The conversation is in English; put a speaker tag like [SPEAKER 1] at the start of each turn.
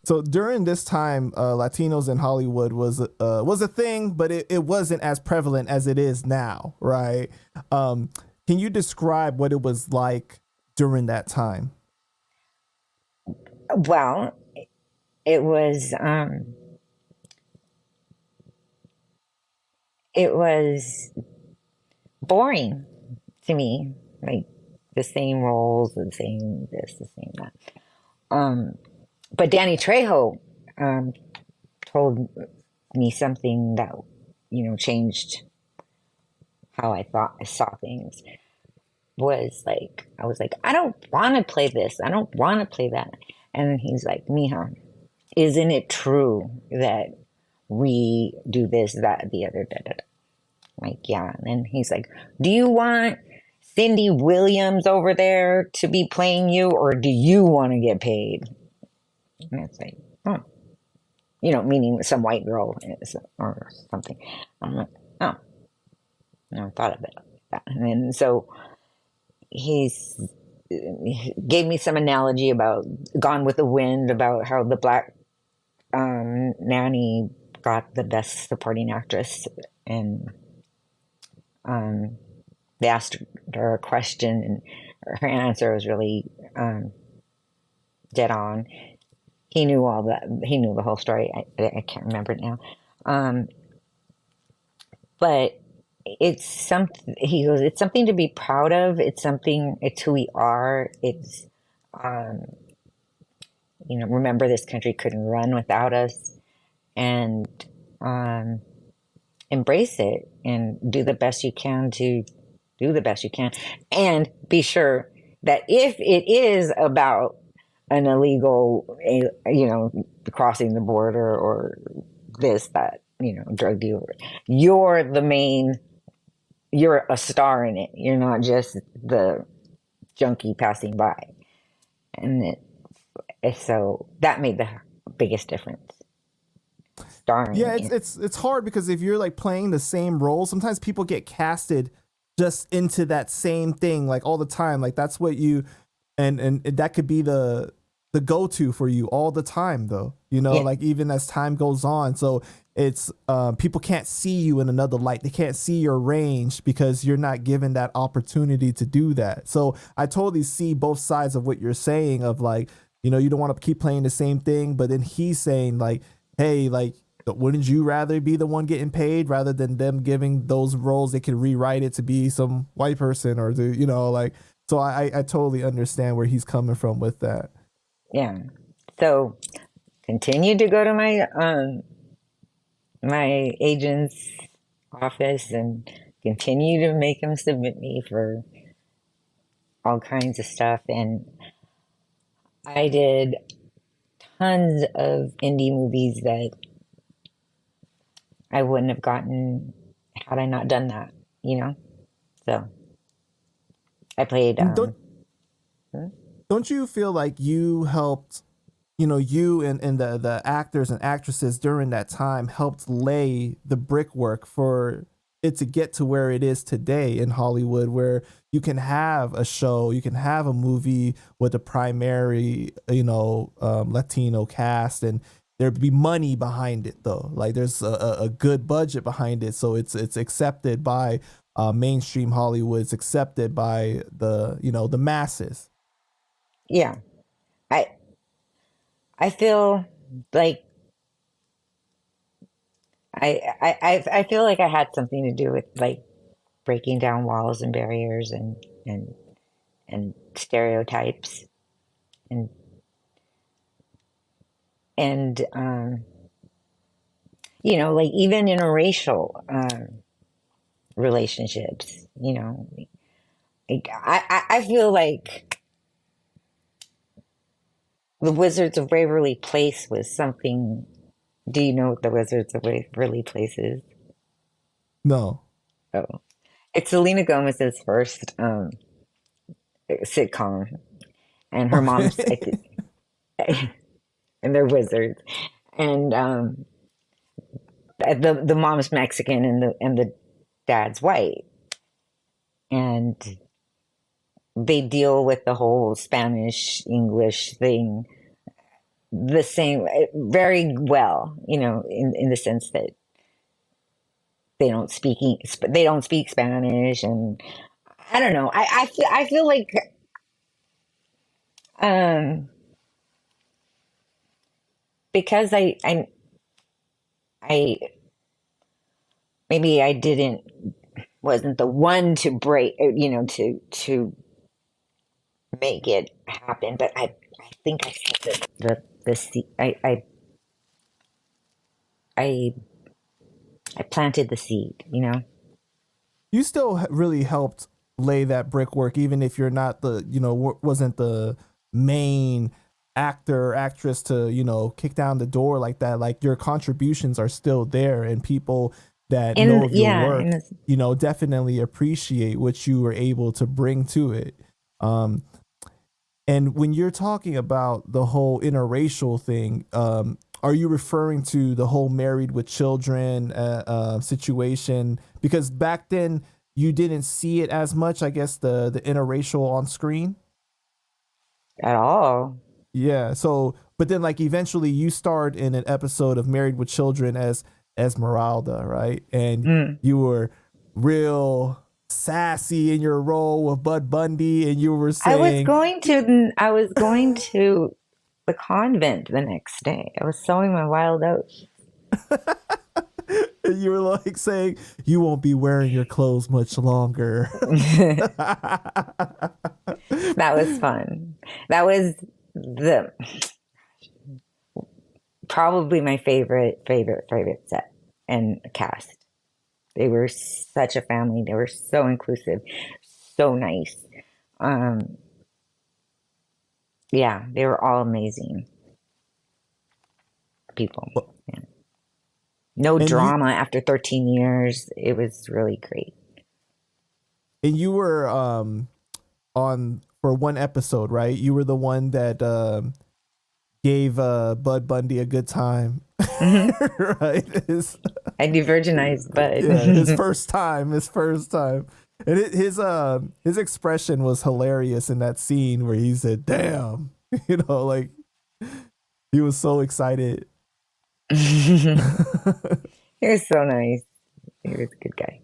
[SPEAKER 1] So during this time, Latinos in Hollywood was a thing, but it wasn't as prevalent as it is now, right? Can you describe what it was like during that time?
[SPEAKER 2] Well, it was it was boring to me, like the same roles, the same this, the same that. But Danny Trejo um, told me something that changed how I saw things. Was like I was like, I don't want to play this, I don't want to play that, and then he's like, Mija, isn't it true that we do this, that, the other, da, da, da. Like, yeah. And then he's like, do you want Cindy Williams over there to be playing you, or do you want to get paid? And it's like, oh, meaning some white girl or something. I'm like, oh, I never thought of it like that. And then so he gave me some analogy about Gone with the Wind, about how the black nanny got the best supporting actress, and they asked her a question, and her answer was really dead on. He knew all that. He knew the whole story. I can't remember it now. But it's something. He goes, it's something to be proud of. It's something. It's who we are. It's remember, this country couldn't run without us, and embrace it and do the best you can to do the best you can, and be sure that if it is about an illegal, crossing the border or this, that, drug dealer, you're the main, you're a star in it. You're not just the junkie passing by. And so that made the biggest difference. Starring.
[SPEAKER 1] Yeah, it's hard because if you're like playing the same role, sometimes people get casted just into that same thing like all the time. Like that's what you and that could be the go-to for you all the time though.
[SPEAKER 2] Yeah.
[SPEAKER 1] Like even as time goes on. So it's people can't see you in another light. They can't see your range because you're not given that opportunity to do that. So I totally see both sides of what you're saying of like, you don't want to keep playing the same thing, but then he's saying like, hey, like, wouldn't you rather be the one getting paid rather than them giving those roles? They can rewrite it to be some white person or do, like, so I totally understand where he's coming from with that.
[SPEAKER 2] Yeah. So continue to go to my agent's office and continue to make him submit me for all kinds of stuff. And I did tons of indie movies that I wouldn't have gotten had I not done that, So I played.
[SPEAKER 1] Don't you feel like you helped, you and the actors and actresses during that time helped lay the brickwork for it to get to where it is today in Hollywood, where you can have a show, you can have a movie with a primary, Latino cast, and there'd be money behind it though. Like there's a good budget behind it, so it's accepted by mainstream Hollywood. It's accepted by the masses.
[SPEAKER 2] Yeah, I I feel like I feel like I had something to do with like breaking down walls and barriers and stereotypes and and like even interracial relationships, like I feel like the Wizards of Waverly Place was something. Do you know what the Wizards of Waverly Place is?
[SPEAKER 1] No.
[SPEAKER 2] Oh, it's Selena Gomez's first sitcom, and her mom's
[SPEAKER 1] Okay.
[SPEAKER 2] and they're wizards, and the mom's Mexican and the dad's white, and they deal with the whole Spanish English thing the same very well, in the sense that they don't speak Spanish, and I don't know. I feel like um because I maybe I didn't wasn't the one to break, to make it happen, but I think I set the seed. I I planted the seed.
[SPEAKER 1] You still really helped lay that brickwork, even if you're not the, wasn't the main actor or actress to, kick down the door like that. Like your contributions are still there, and people that know
[SPEAKER 2] And
[SPEAKER 1] of your
[SPEAKER 2] yeah, and
[SPEAKER 1] work,
[SPEAKER 2] it's,
[SPEAKER 1] definitely appreciate what you were able to bring to it. Um, and when you're talking about the whole interracial thing, are you referring to the whole married with children situation? Because back then you didn't see it as much, I guess, the interracial on screen.
[SPEAKER 2] at all.
[SPEAKER 1] Yeah. So, but then like eventually you starred in an episode of Married with Children as Esmeralda, right? And
[SPEAKER 2] Mm.
[SPEAKER 1] you were real sassy in your role with Bud Bundy, and you were saying,
[SPEAKER 2] I was going to the convent the next day. I was sowing my wild oats.
[SPEAKER 1] you were like saying, you won't be wearing your clothes much longer.
[SPEAKER 2] That was fun. That was the probably my favorite set and cast. They were such a family. They were so inclusive, so nice. Um, yeah, they were all amazing people. Yeah. No
[SPEAKER 1] and you
[SPEAKER 2] drama after 13 years. It was really great.
[SPEAKER 1] and you were on for one episode, right? You were the one that gave Bud Bundy a good time.
[SPEAKER 2] Hmm.
[SPEAKER 1] Right?
[SPEAKER 2] I de-virginized
[SPEAKER 1] His
[SPEAKER 2] Bud.
[SPEAKER 1] first time, and his expression was hilarious in that scene where he said, "Damn," like he was so excited.
[SPEAKER 2] He was so nice. He was a good guy.